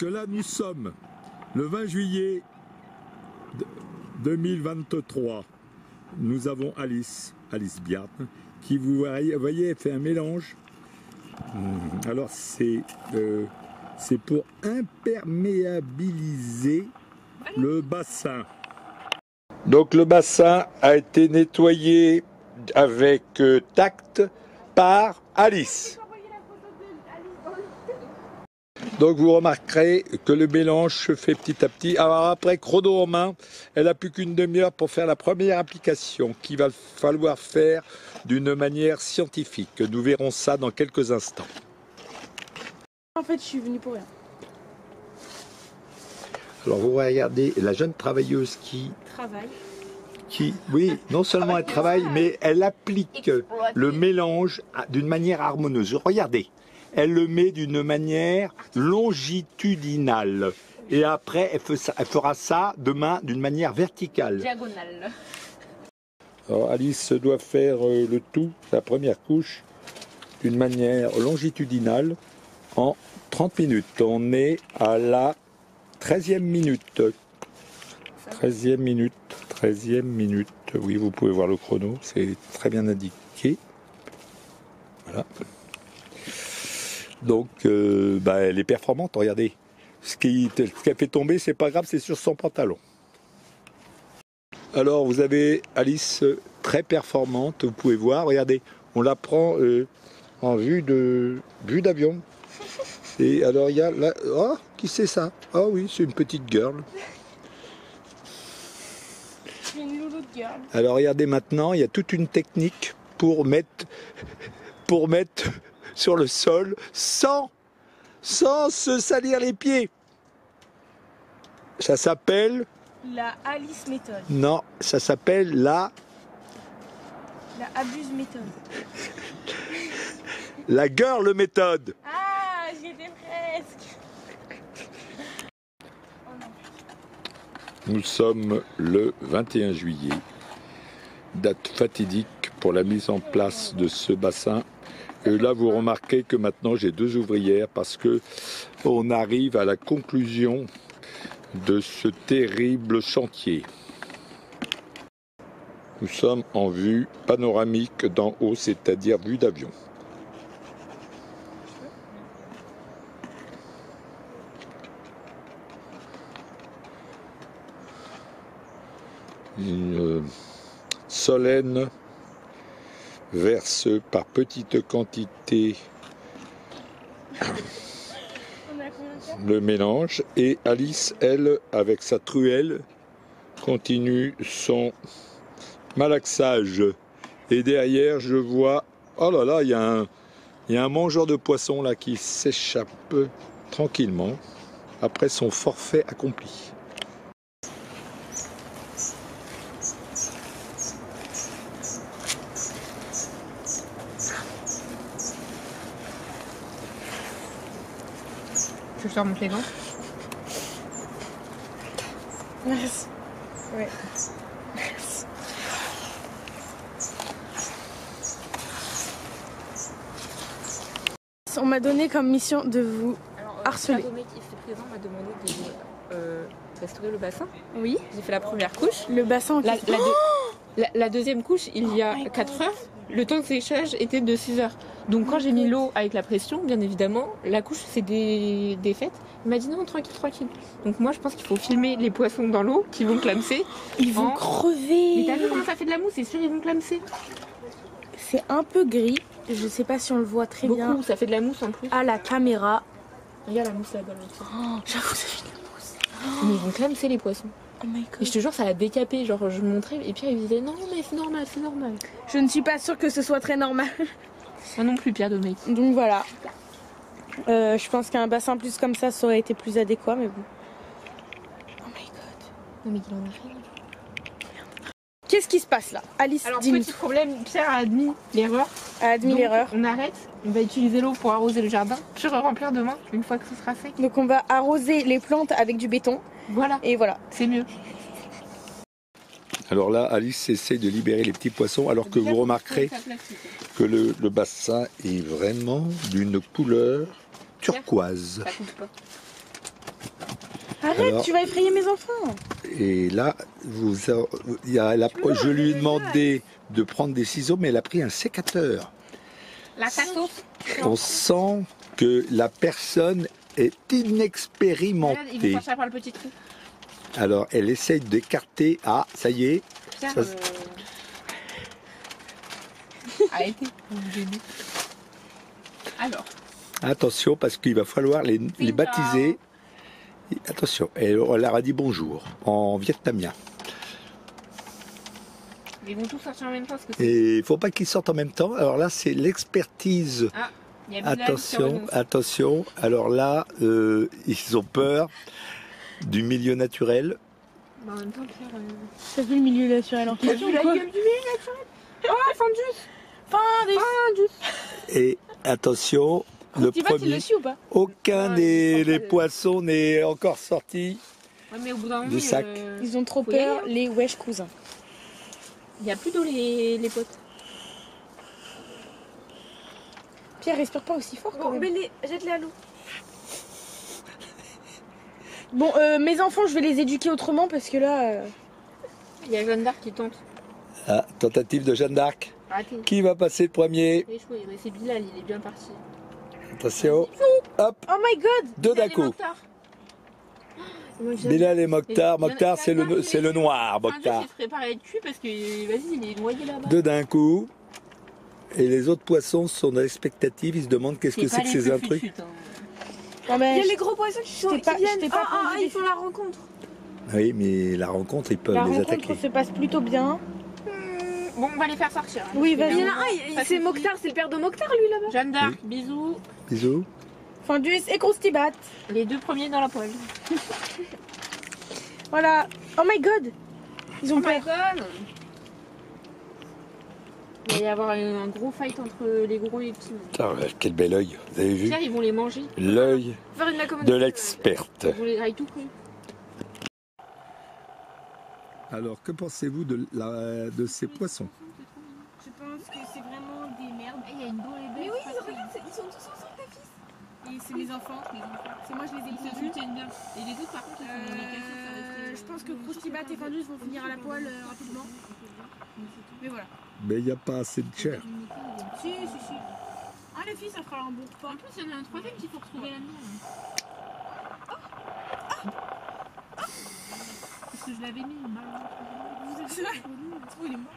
que là nous sommes le 20 juillet 2023. Nous avons Alice Biart, qui vous voyez fait un mélange. Alors c'est pour imperméabiliser le bassin. Donc le bassin a été nettoyé avec tact par Alice. Donc vous remarquerez que le mélange se fait petit à petit. Alors après, chrono en main, elle n'a plus qu'une demi-heure pour faire la première application qu'il va falloir faire d'une manière scientifique. Nous verrons ça dans quelques instants. En fait, je suis venue pour rien. Alors vous regardez la jeune travailleuse qui... Travail. Oui, non seulement elle travaille, mais elle applique le mélange d'une manière harmonieuse. Regardez. Elle le met d'une manière longitudinale. Et après, elle fera ça demain d'une manière verticale. Diagonale. Alors Alice doit faire le tout, la première couche, d'une manière longitudinale en 30 minutes. On est à la 13e minute. 13e minute. Oui, vous pouvez voir le chrono, c'est très bien indiqué. Voilà. Donc, elle est performante, regardez. Ce qu'elle fait tomber, c'est pas grave, c'est sur son pantalon. Alors, vous avez Alice très performante, vous pouvez voir, regardez, on la prend en vue d'avion. Et alors, il y a là, oh, qui c'est ça? Ah oui, c'est une petite girl. C'est une louloute girl. Alors, regardez maintenant, il y a toute une technique pour mettre sur le sol sans se salir les pieds. Ça s'appelle... La Alice méthode. Non, ça s'appelle la Abuse méthode. La girl méthode. Ah, j'y étais presque. Oh non. Nous sommes le 21 juillet, date fatidique pour la mise en place de ce bassin. Et là, vous remarquez que maintenant, j'ai 2 ouvrières parce que on arrive à la conclusion de ce terrible chantier. Nous sommes en vue panoramique d'en haut, c'est-à-dire vue d'avion. Une Solène verse par petites quantités le mélange et Alice, elle, avec sa truelle, continue son malaxage. Et derrière, je vois, oh là là, il y a un mangeur de poisson là qui s'échappe tranquillement après son forfait accompli. Tu veux que je te remonte les dents? Merci. Ouais. Merci. On m'a donné comme mission de vous harceler. Le mec ici présent m'a demandé de restaurer le bassin. Oui. J'ai fait la première couche. Le bassin. La deuxième couche, il y a 4 heures. Le temps de séchage était de 6 heures. Donc quand j'ai mis l'eau avec la pression, bien évidemment, la couche s'est défaite. Il m'a dit non, tranquille. Donc moi je pense qu'il faut filmer les poissons dans l'eau qui vont clamser. Ils vont crever. Mais t'as vu comment ça fait de la mousse? C'est sûr ils vont clamser. C'est un peu gris. Je sais pas si on le voit très bien. Beaucoup, ça fait de la mousse en plus. À la caméra. Regarde la mousse là-bas. Oh, j'avoue, ça fait de la mousse. Mais ils vont clamser les poissons. Oh my God. Et je te jure, ça l'a décapé. Genre, je me montrais et Pierre il disait non, mais c'est normal. Je ne suis pas sûre que ce soit très normal. Moi non plus, Pierre Domecq. Donc voilà. Je pense qu'un bassin plus comme ça aurait été plus adéquat, mais bon. Oh my God. Non, mais il en a rien. Qu'est-ce qui se passe là? Alice, Alors, dis-nous. petit problème, Pierre a admis l'erreur. Donc, On arrête, on va utiliser l'eau pour arroser le jardin, puis remplir demain, une fois que ce sera sec. Donc on va arroser les plantes avec du béton. Voilà. Et voilà. C'est mieux. Alors là, Alice essaie de libérer les petits poissons, alors que vous remarquerez que le bassin est vraiment d'une couleur turquoise. Ça coupe pas. Arrête, Alors- tu vas effrayer mes enfants. Et là, je lui ai demandé de prendre des ciseaux, mais elle a pris un sécateur. La cassos. On sent que la personne est Regarde, il veut inexpérimentée. passer par le petit trou. Alors, elle essaye d'écarter. Ah, ça y est. Pierre, Ça, arrêtez, vous me gênez. Alors, Attention, parce qu'il va falloir les baptiser. Attention, on leur a dit bonjour en vietnamien. ils vont tous sortir en même temps parce que c'est... Et il faut pas qu'ils sortent en même temps. Alors là, c'est l'expertise. Ah, il y a Bilal qui Attention, renonce. attention. Alors là, ils ont peur du milieu naturel. Bah, en même temps, Pierre... T'as vu le milieu naturel en T'as question vu la quoi gueule du milieu naturel? Oh, Fandus! Fin des... Et attention, le Tu vas, tu premier, le suis ou pas? aucun Ah, des ils sont pas poissons n'est encore sorti. Ouais, mais au bout d'un moment, Du sac. Ils ont trop Faut y aller, peur, hein. les wesh cousins. il n'y a plus d'eau, les potes. Pierre, respire pas aussi fort quand même. Jette-les à l'eau. Bon, mes enfants, je vais les éduquer autrement parce que là... Il y a Jeanne d'Arc qui tente. Ah, tentative de Jeanne d'Arc. Arrêtez. Qui va passer le premier? C'est échoué, mais c'est Bilal, il est bien parti. Attention. Hop, Oh my god! deux d'un coup. Bilal et Mokhtar. Mokhtar, c'est le noir, Mokhtar. Mokhtar. Il se prépare à être cuit parce que, vas-y, il est noyé là-bas. Deux d'un coup. Et les autres poissons sont dans l'expectative. Ils se demandent qu'est-ce que c'est que ces intrus. Non mais... Il y a les gros poissons qui Je t'ai pas- je t'ai pas posé ils des font la rencontre. Oui, mais la rencontre, ils peuvent La les rencontre attaquer. se passe plutôt bien. Bon, on va les faire sortir. hein. Oui, Parce vas-y. que Il y en là, a un, ça c'est suffit. Mokhtar, c'est le père de Mokhtar lui là-bas. Jeanne d'Arc, bisous. Bisous. Findus et Croustibat. Les deux premiers dans la poêle. Voilà. Oh my god! Ils ont Oh peur. my god! Il va y avoir un gros fight entre les gros et les petits. Putain, quel bel œil. Vous avez vu? Pierre, ils vont les manger. L'œil Faire une accommodation. de l'experte. Ils vont les railler tout cru. Alors, que pensez-vous de ces poissons? Je pense que c'est vraiment des merdes. Il y a une boule Mais oui, regarde, ils sont tous ensemble les fils. Et c'est mes enfants. C'est moi, je les ai Ils se pondus. soutiennent bien. Et les autres, par contre, ils sont les casser. Je pense que Croustibat et Findus vont finir à la poêle rapidement. Mais voilà. Mais il n'y a pas assez de chair. Si, si, si. Ah, les filles, ça fera un bon repas. En plus, il y en a un troisième qu'il faut retrouver là-dedans. Parce que je l'avais mis, mal. C'est vrai. Il est mort.